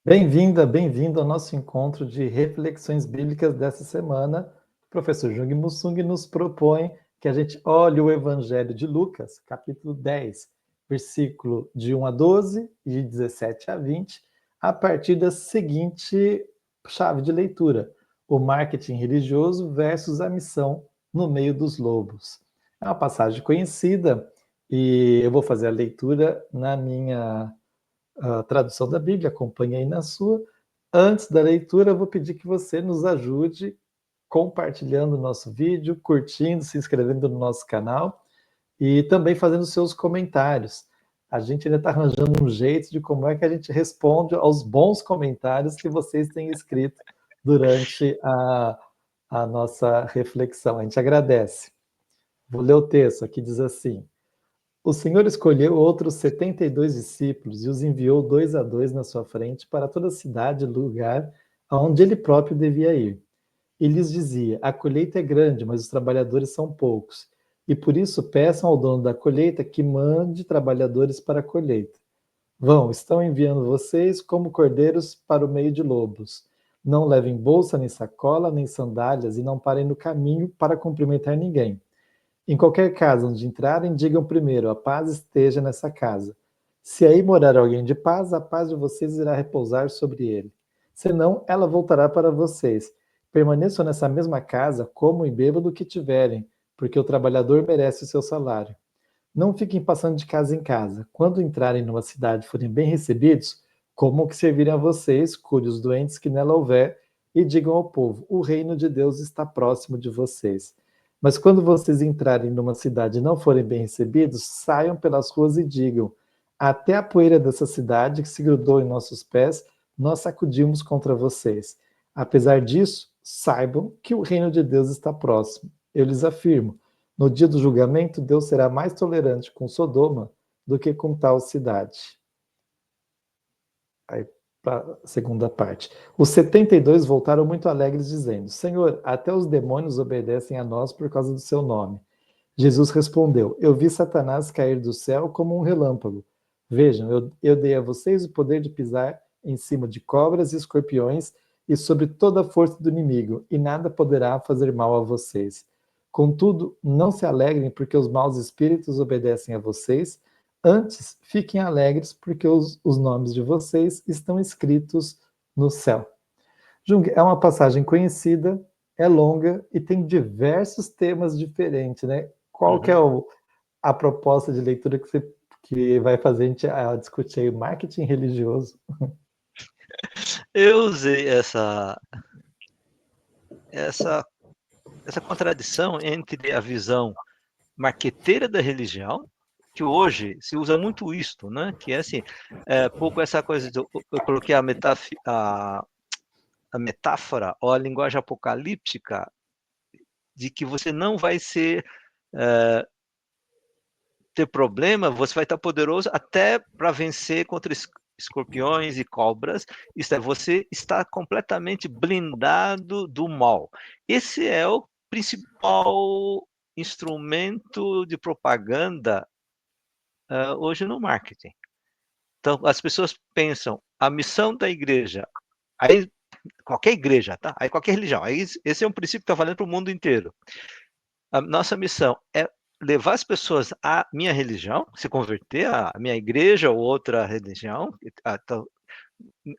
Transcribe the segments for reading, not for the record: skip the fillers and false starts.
Bem-vinda, bem-vindo ao nosso encontro de reflexões bíblicas dessa semana. O professor Jung Mussung nos propõe que a gente olhe o Evangelho de Lucas, capítulo 10, versículo de 1 a 12 e de 17 a 20, a partir da seguinte chave de leitura: o marketing religioso versus a missão no meio dos lobos. É uma passagem conhecida e eu vou fazer a leitura na minha a tradução da Bíblia, acompanhe aí na sua. Antes da leitura, eu vou pedir que você nos ajude compartilhando o nosso vídeo, curtindo, se inscrevendo no nosso canal e também fazendo seus comentários. A gente ainda está arranjando um jeito de como é que a gente responde aos bons comentários que vocês têm escrito durante a nossa reflexão. A gente agradece. Vou ler o texto aqui, diz assim: o Senhor escolheu outros 72 discípulos e os enviou 2 a 2 na sua frente para toda a cidade e lugar aonde ele próprio devia ir. E lhes dizia: a colheita é grande, mas os trabalhadores são poucos. E por isso peçam ao dono da colheita que mande trabalhadores para a colheita. Vão, estão enviando vocês como cordeiros para o meio de lobos. Não levem bolsa, nem sacola, nem sandálias, e não parem no caminho para cumprimentar ninguém. Em qualquer casa onde entrarem, digam primeiro: a paz esteja nessa casa. Se aí morar alguém de paz, a paz de vocês irá repousar sobre ele. Senão, ela voltará para vocês. Permaneçam nessa mesma casa, comam e bebam do que tiverem, porque o trabalhador merece o seu salário. Não fiquem passando de casa em casa. Quando entrarem numa cidade e forem bem recebidos, comam o que servirem a vocês, cure os doentes que nela houver, e digam ao povo: o reino de Deus está próximo de vocês. Mas quando vocês entrarem numa cidade e não forem bem recebidos, saiam pelas ruas e digam: até a poeira dessa cidade que se grudou em nossos pés, nós sacudimos contra vocês. Apesar disso, saibam que o reino de Deus está próximo. Eu lhes afirmo: no dia do julgamento, Deus será mais tolerante com Sodoma do que com tal cidade. Aí, para a segunda parte. Os 72 voltaram muito alegres, dizendo: Senhor, até os demônios obedecem a nós por causa do seu nome. Jesus respondeu: eu vi Satanás cair do céu como um relâmpago. Vejam, eu dei a vocês o poder de pisar em cima de cobras e escorpiões e sobre toda a força do inimigo, e nada poderá fazer mal a vocês. Contudo, não se alegrem porque os maus espíritos obedecem a vocês, antes fiquem alegres porque os nomes de vocês estão escritos no céu. Jung, é uma passagem conhecida, é longa e tem diversos temas diferentes, né? Qual que é Uhum. a proposta de leitura que vai fazer a gente discutir aí marketing religioso? Eu usei essa, essa contradição entre a visão marqueteira da religião, que hoje se usa muito isto, né? Que é assim, pouco essa coisa, eu coloquei a metáfora ou a linguagem apocalíptica de que você não vai ter problema, você vai estar poderoso até para vencer contra escorpiões e cobras. Isso é, você está completamente blindado do mal. Esse é o principal instrumento de propaganda hoje no marketing. Então, as pessoas pensam, a missão da igreja, aí qualquer igreja, tá? Aí qualquer religião, aí esse é um princípio que está valendo para o mundo inteiro. A nossa missão é levar as pessoas à minha religião, se converter à minha igreja ou outra religião,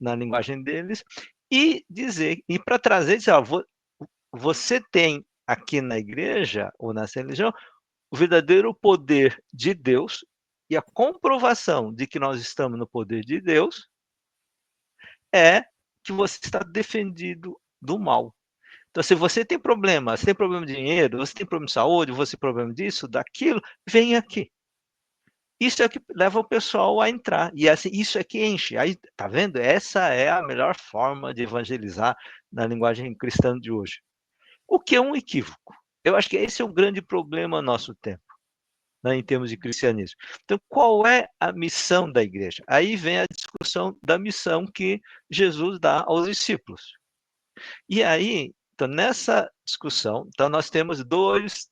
na linguagem deles, e dizer, e para trazer, dizer, ó, você tem aqui na igreja ou nessa religião o verdadeiro poder de Deus, e a comprovação de que nós estamos no poder de Deus é que você está defendido do mal. Então, se você tem problema de dinheiro, você tem problema de saúde, você tem problema disso, daquilo, vem aqui. Isso é o que leva o pessoal a entrar. E assim, isso é que enche. Aí, tá vendo? Essa é a melhor forma de evangelizar na linguagem cristã de hoje. O que é um equívoco. Eu acho que esse é o grande problema no nosso tempo, né, em termos de cristianismo. Então, qual é a missão da igreja? Aí vem a discussão da missão que Jesus dá aos discípulos. E aí, então, nessa discussão, então nós temos dois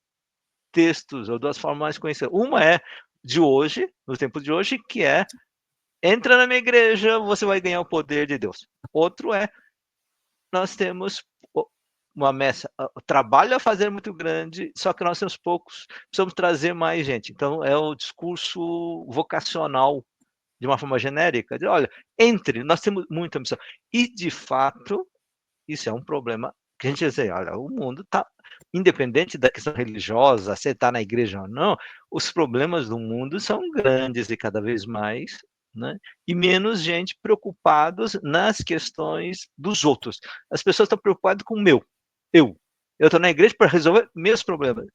textos, ou duas formas mais conhecidas. Uma é de hoje, no tempo de hoje, que é entra na minha igreja, você vai ganhar o poder de Deus. Outro é, nós temos uma messa, o trabalho a fazer muito grande, só que nós temos poucos, precisamos trazer mais gente. Então, é o discurso vocacional, de uma forma genérica, de, olha, entre, nós temos muita missão. E, de fato, isso é um problema que a gente diz, olha, o mundo está, independente da questão religiosa, se está na igreja ou não, os problemas do mundo são grandes e cada vez mais, né? E menos gente preocupados nas questões dos outros. As pessoas estão preocupadas com o meu. Eu estou na igreja para resolver meus problemas.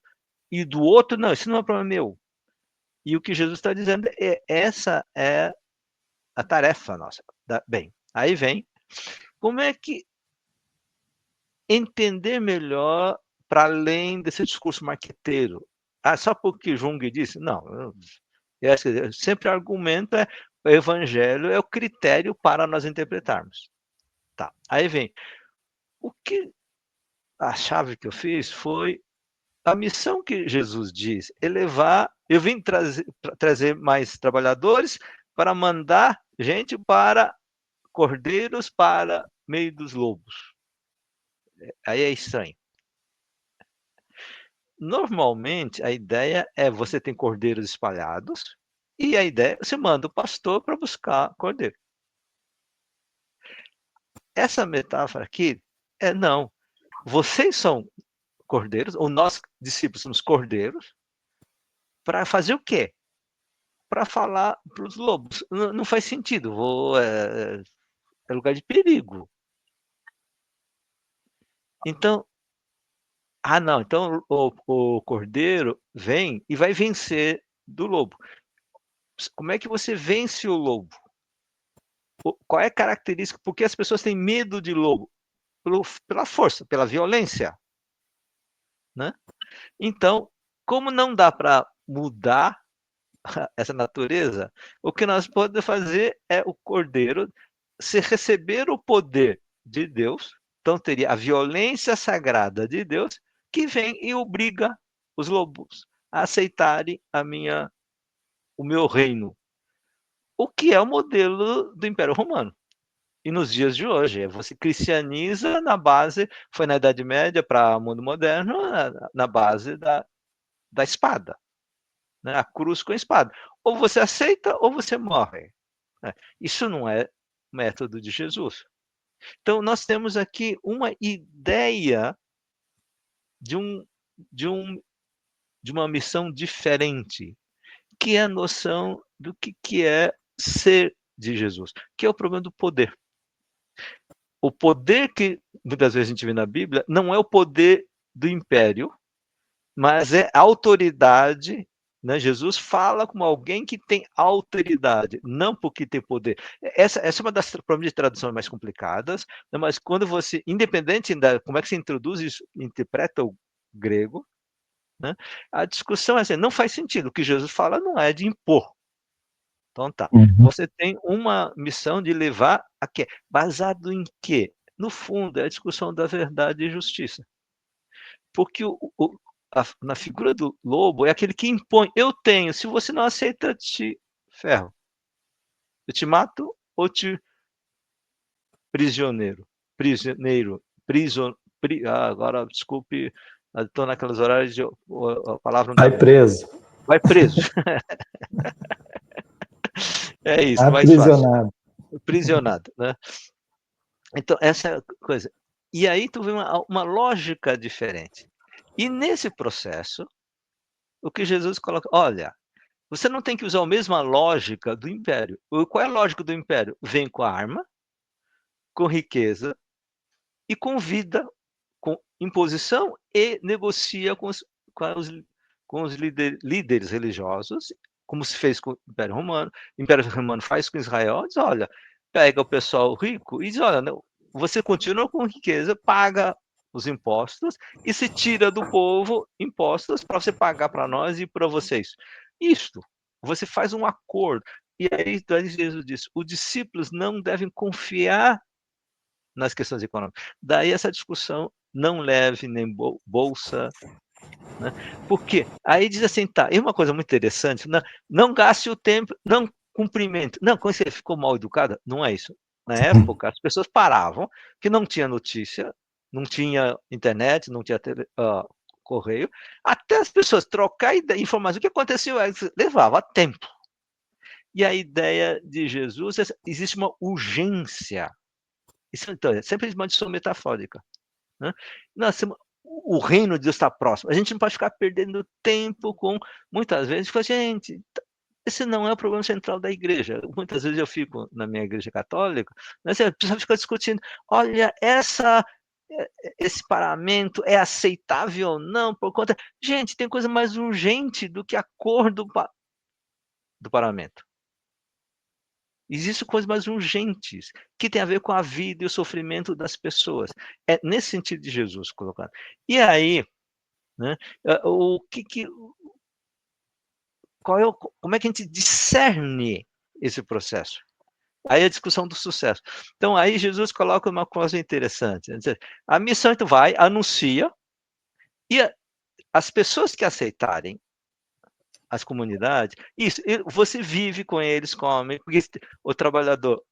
E do outro, não, isso não é um problema meu. E o que Jesus está dizendo é, essa é a tarefa nossa. Bem, aí vem, como é que entender melhor para além desse discurso marqueteiro? Só porque Jung disse? Não, eu sempre argumento o evangelho é o critério para nós interpretarmos. Tá, aí vem, a chave que eu fiz foi a missão que Jesus diz, elevar, eu vim trazer mais trabalhadores para mandar gente para cordeiros para meio dos lobos. Aí é estranho. Normalmente, a ideia é você tem cordeiros espalhados e a ideia é você manda o pastor para buscar cordeiro. Essa metáfora aqui não. Vocês são cordeiros, ou nós, discípulos, somos cordeiros, para fazer o quê? Para falar para os lobos. Não faz sentido. É lugar de perigo. Então, não. Então o cordeiro vem e vai vencer do lobo. Como é que você vence o lobo? Qual é a característica? Por que as pessoas têm medo de lobo? Pela força, pela violência. Né? Então, como não dá para mudar essa natureza, o que nós podemos fazer é o cordeiro se receber o poder de Deus, então teria a violência sagrada de Deus, que vem e obriga os lobos a aceitarem o meu reino, o que é o modelo do Império Romano. E nos dias de hoje, você cristianiza na base, foi na Idade Média para o mundo moderno, na base da espada, né? A cruz com a espada. Ou você aceita ou você morre. Isso não é método de Jesus. Então, nós temos aqui uma ideia de uma missão diferente, que é a noção do que é ser de Jesus, que é o problema do poder. O poder que muitas vezes a gente vê na Bíblia não é o poder do império, mas é a autoridade. Né? Jesus fala como alguém que tem autoridade, não porque tem poder. Essa é uma das problemas de tradução mais complicadas, né? Mas quando você, independente da como é que você introduz isso, interpreta o grego, né? A discussão é assim, não faz sentido. O que Jesus fala não é de impor. Então tá. Você tem uma missão de levar a quê? Baseado em quê? No fundo, é a discussão da verdade e justiça. Porque na figura do lobo é aquele que impõe. Eu tenho, se você não aceita, eu te ferro. Eu te mato ou te prisioneiro. Agora, desculpe, estou naqueles horários de a palavra não Vai preso. Vai preso. É isso, mais fácil. Aprisionado, né? Então, essa é a coisa. E aí tu vê uma lógica diferente. E nesse processo, o que Jesus coloca, olha, você não tem que usar a mesma lógica do império. Qual é a lógica do império? Vem com a arma, com riqueza e com vida, com imposição e negocia com os líderes religiosos, como se fez com o Império Romano. O Império Romano faz com Israel, diz, olha, pega o pessoal rico e diz, olha, você continua com riqueza, paga os impostos e se tira do povo impostos para você pagar para nós e para vocês. Isto, você faz um acordo. E aí Jesus diz, os discípulos não devem confiar nas questões econômicas. Daí essa discussão, não leve nem bolsa, né? Por quê? Aí diz assim, tá, e uma coisa muito interessante, não gaste o tempo, não cumprimento. Não, quando você ficou mal educada, não é isso. Na época, as pessoas paravam, que não tinha notícia, não tinha internet, não tinha correio, até as pessoas trocar informação. O que aconteceu? Levava tempo. E a ideia de Jesus, existe uma urgência. Isso, então, é sempre uma discussão metafórica. Né? O reino de Deus está próximo. A gente não pode ficar perdendo tempo com, muitas vezes, gente, esse não é o problema central da igreja. Muitas vezes eu fico na minha igreja católica, né, a pessoa fica discutindo, olha, esse paramento é aceitável ou não, por conta... Gente, tem coisa mais urgente do que a cor do paramento. Existem coisas mais urgentes, que tem a ver com a vida e o sofrimento das pessoas. É nesse sentido de Jesus colocando. E aí, né, como é que a gente discerne esse processo? Aí a discussão do sucesso. Então, aí Jesus coloca uma coisa interessante. A missão, então, vai, anuncia, e as pessoas que aceitarem, as comunidades, isso, você vive com eles, come, porque o trabalhador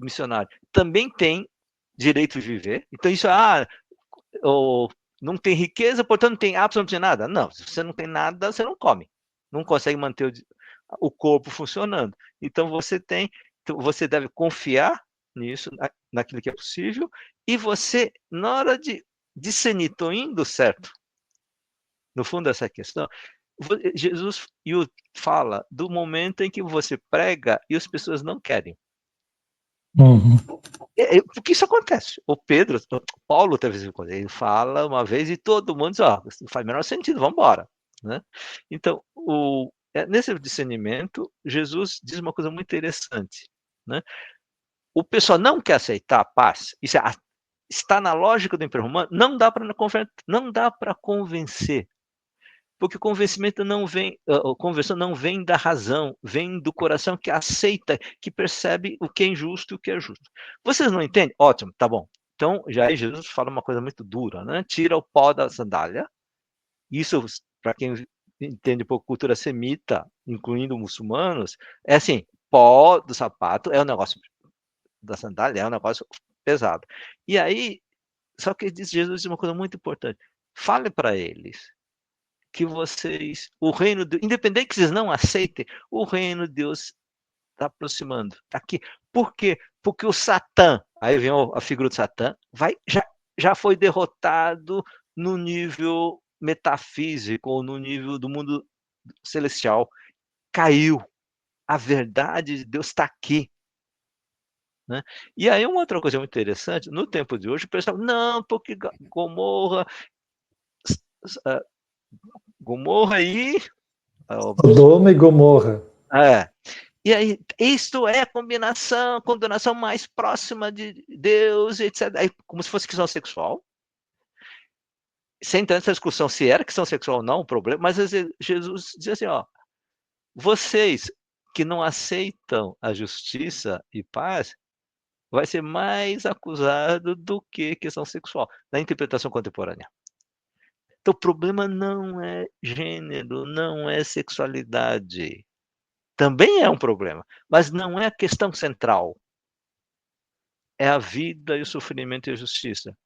missionário também tem direito de viver. Então, isso, não tem riqueza, portanto, não tem absolutamente nada. Não, se você não tem nada, você não come. Não consegue manter o corpo funcionando. Então, você deve confiar nisso, naquilo que é possível, e você, na hora de discernir, estou indo certo, no fundo, essa questão, Jesus fala do momento em que você prega e as pessoas não querem. Uhum. Porque isso acontece. O Paulo teve isso, ele fala uma vez e todo mundo diz, não faz o menor sentido, vamos embora. Né? Então, nesse discernimento, Jesus diz uma coisa muito interessante. Né? O pessoal não quer aceitar a paz, isso está na lógica do Império Romano, não dá para convencer. Porque o convencimento não vem, a conversão não vem da razão, vem do coração que aceita, que percebe o que é injusto e o que é justo. Vocês não entendem? Ótimo, tá bom. Então, já aí Jesus fala uma coisa muito dura, né? Tira o pó da sandália. Isso, para quem entende um pouco cultura semita, incluindo muçulmanos, é assim, pó do sapato é um negócio, da sandália é um negócio pesado. E aí, só que Jesus diz uma coisa muito importante. Fale para eles que vocês, o reino de Deus, independente que vocês não aceitem, o reino de Deus está aproximando. Tá aqui. Por quê? Porque o Satã, aí vem a figura do Satã, já foi derrotado no nível metafísico, ou no nível do mundo celestial. Caiu. A verdade de Deus está aqui. Né? E aí uma outra coisa muito interessante, no tempo de hoje, o pessoal, não, porque Gomorra e Sodoma e Gomorra. E aí, isto é a condenação mais próxima de Deus, etc. Aí, como se fosse questão sexual. Sem entrar nessa discussão se era questão sexual ou não, o problema, mas Jesus diz assim, vocês que não aceitam a justiça e paz, vai ser mais acusado do que questão sexual, na interpretação contemporânea. Então, o problema não é gênero, não é sexualidade. Também é um problema, mas não é a questão central. É a vida e o sofrimento e a justiça.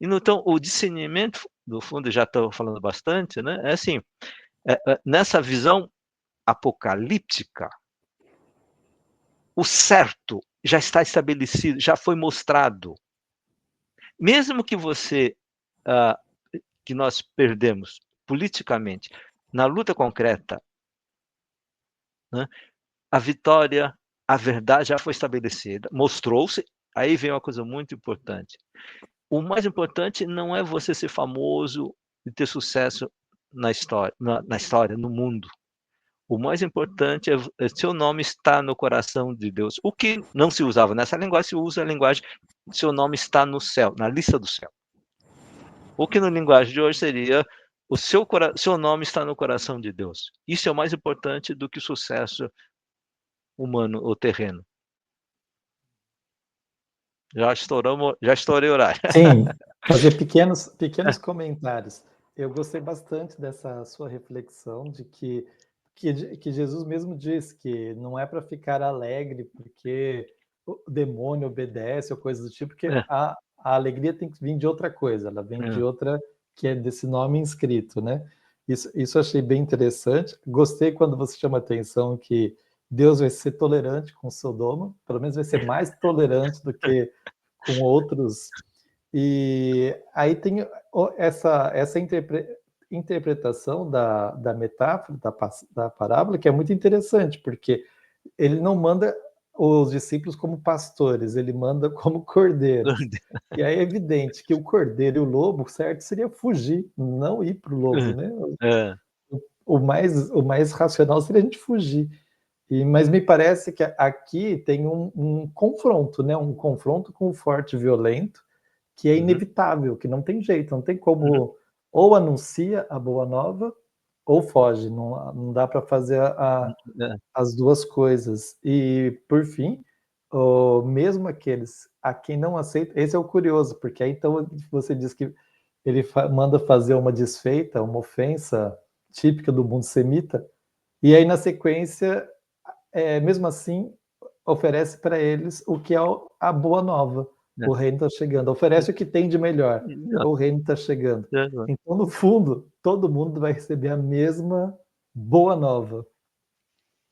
E então, o discernimento, no fundo, já estou falando bastante, né? É assim, nessa visão apocalíptica, o certo já está estabelecido, já foi mostrado. Mesmo que que nós perdemos politicamente, na luta concreta, né, a vitória, a verdade já foi estabelecida, mostrou-se. Aí vem uma coisa muito importante. O mais importante não é você ser famoso e ter sucesso na história, no mundo. O mais importante é seu nome estar no coração de Deus. O que não se usava nessa linguagem, se usa a linguagem seu nome está no céu, na lista do céu. O que na linguagem de hoje seria o seu nome está no coração de Deus. Isso é o mais importante do que o sucesso humano ou terreno. Já estourei o horário. Sim, fazer pequenos comentários. Eu gostei bastante dessa sua reflexão de que que Jesus mesmo diz que não é para ficar alegre porque o demônio obedece ou coisas do tipo, porque É, a alegria tem que vir de outra coisa, ela vem de é. outra, que é desse nome inscrito, né? Isso eu achei bem interessante. Gostei quando você chama a atenção que Deus vai ser tolerante com Sodoma, pelo menos vai ser mais tolerante do que com outros. E aí tem essa interpretação da metáfora, da parábola, que é muito interessante, porque ele não manda os discípulos como pastores, ele manda como cordeiros. E aí é evidente que o cordeiro e o lobo, certo, seria fugir, não ir para o lobo, né? É, O mais racional seria a gente fugir. Mas me parece que aqui tem um confronto, né? Um confronto com o forte violento, que é uhum, inevitável, que não tem jeito, não tem uhum, como, ou anuncia a boa nova, ou foge, não dá para fazer é, as duas coisas. E, por fim, mesmo aqueles a quem não aceita, esse é o curioso, porque aí então você diz que ele manda fazer uma desfeita, uma ofensa típica do mundo semita, e aí na sequência, mesmo assim, oferece para eles o que é a boa nova. é. O reino está chegando. Oferece o que tem de melhor. O reino está chegando. Exato. Então, no fundo, todo mundo vai receber a mesma boa nova.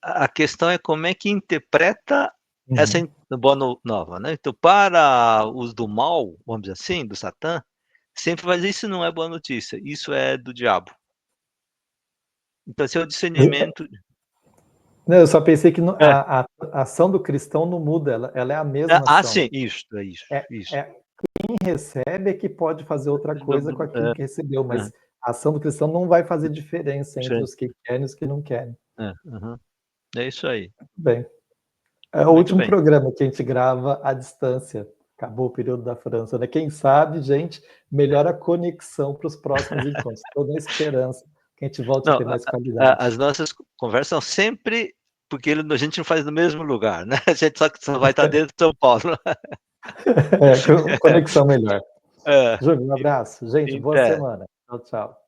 A questão é como é que interpreta essa Uhum. boa nova, né? Então, para os do mal, vamos dizer assim, do Satã, sempre vai dizer isso não é boa notícia, isso é do diabo. Então, esse é o discernimento. Não, eu só pensei que É. a ação do cristão não muda, ela é a mesma ação. Sim, isso, é isso, É, isso. é quem recebe é que pode fazer outra coisa com aquilo É, que recebeu, é, mas a ação do cristão não vai fazer diferença entre sim, os que querem e os que não querem. uhum. É isso aí. Bem, é o Muito último bem. programa que a gente grava à distância. Acabou o período da França, né? Quem sabe, gente, melhora a conexão para os próximos encontros. Estou na esperança que a gente volte a Não, ter mais qualidade. as nossas conversas são sempre porque a gente não faz no mesmo lugar, né? A gente só vai estar dentro de São Paulo. Conexão melhor. É, Júlio, um abraço. Gente, em boa pé. semana. Tchau, tchau.